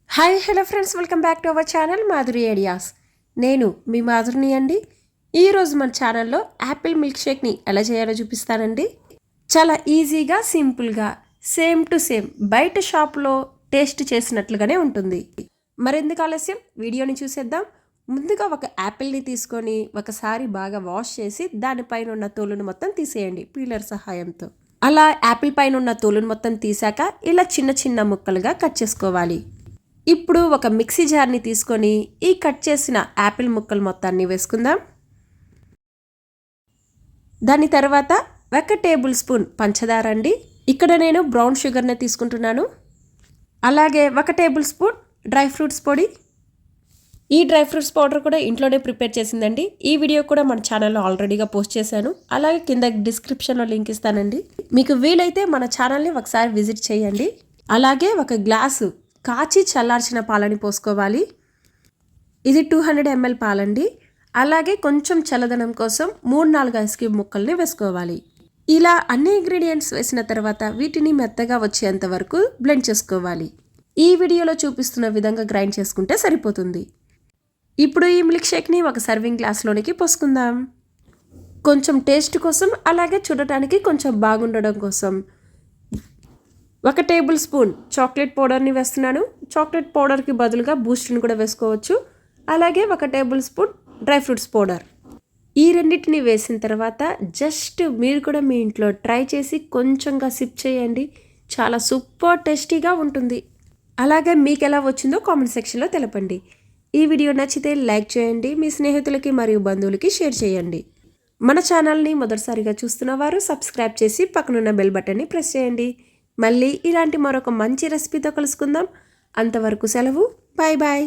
Hi hello friends, welcome back to our channel Madhuri ideas. నేను మీ మాధురిని అండి. ఈరోజు మన ఛానల్లో యాపిల్ మిల్క్ షేక్ని ఎలా చేయాలో చూపిస్తానండి. చాలా ఈజీగా సింపుల్గా సేమ్ టు సేమ్ బయట షాప్లో టేస్ట్ చేసినట్లుగానే ఉంటుంది. మరెందుకు ఆలస్యం, వీడియోని చూసేద్దాం. ముందుగా ఒక యాపిల్ని తీసుకొని ఒకసారి బాగా వాష్ చేసి దానిపైన ఉన్న తోలును మొత్తం తీసేయండి పీలర్ సహాయంతో. అలా యాపిల్ పైన ఉన్న తోలును మొత్తం తీసాక ఇలా చిన్న చిన్న ముక్కలుగా కట్ చేసుకోవాలి. ఇప్పుడు ఒక మిక్సీ జార్ని తీసుకొని ఈ కట్ చేసిన యాపిల్ ముక్కలు మొత్తాన్ని వేసుకుందాం. దాని తర్వాత 1 టేబుల్ స్పూన్ పంచదార అండి. ఇక్కడ నేను బ్రౌన్ షుగర్ని తీసుకుంటున్నాను. అలాగే 1 టేబుల్ స్పూన్ డ్రై ఫ్రూట్స్ పొడి. ఈ డ్రై ఫ్రూట్స్ పౌడర్ కూడా ఇంట్లోనే ప్రిపేర్ చేసిందండి. ఈ వీడియో కూడా మన ఛానల్లో ఆల్రెడీగా పోస్ట్ చేశాను. అలాగే కింద డిస్క్రిప్షన్లో లింక్ ఇస్తానండి. మీకు వీలైతే మన ఛానల్ని ఒకసారి విజిట్ చేయండి. అలాగే 1 గ్లాసు కాచి చల్లార్చిన పాలని పోసుకోవాలి. ఇది 200 ml పాలండి. అలాగే కొంచెం చల్లదనం కోసం 3-4 ఐస్ క్యూబ్ ముక్కల్ని వేసుకోవాలి. ఇలా అన్ని ఇంగ్రీడియంట్స్ వేసిన తర్వాత వీటిని మెత్తగా వచ్చేంత వరకు బ్లెండ్ చేసుకోవాలి. ఈ వీడియోలో చూపిస్తున్న విధంగా గ్రైండ్ చేసుకుంటే సరిపోతుంది. ఇప్పుడు ఈ మిల్క్ షేక్ని ఒక సర్వింగ్ గ్లాస్లోనికి పోసుకుందాం. కొంచెం టేస్ట్ కోసం, అలాగే చూడటానికి కొంచెం బాగుండడం కోసం 1 టేబుల్ స్పూన్ చాక్లెట్ పౌడర్ని వేస్తున్నాను. చాక్లెట్ పౌడర్కి బదులుగా బూస్ట్ని కూడా వేసుకోవచ్చు. అలాగే 1 table spoon dry fruits powder. ఈ రెండింటిని వేసిన తర్వాత జస్ట్ మీరు కూడా మీ ఇంట్లో ట్రై చేసి కొంచెంగా సిప్ చేయండి. చాలా సూపర్ టేస్టీగా ఉంటుంది. అలాగే మీకు ఎలా వచ్చిందో కామెంట్ సెక్షన్లో తెలపండి. ఈ వీడియో నచ్చితే లైక్ చేయండి. మీ స్నేహితులకి మరియు బంధువులకి షేర్ చేయండి. మన ఛానల్ని మొదటిసారిగా చూస్తున్న వారు సబ్స్క్రైబ్ చేసి పక్కనున్న బెల్ బటన్ని ప్రెస్ చేయండి. మళ్ళీ ఇలాంటి మరొక మంచి రెసిపీతో కలుసుకుందాం. అంతవరకు సెలవు. Bye bye.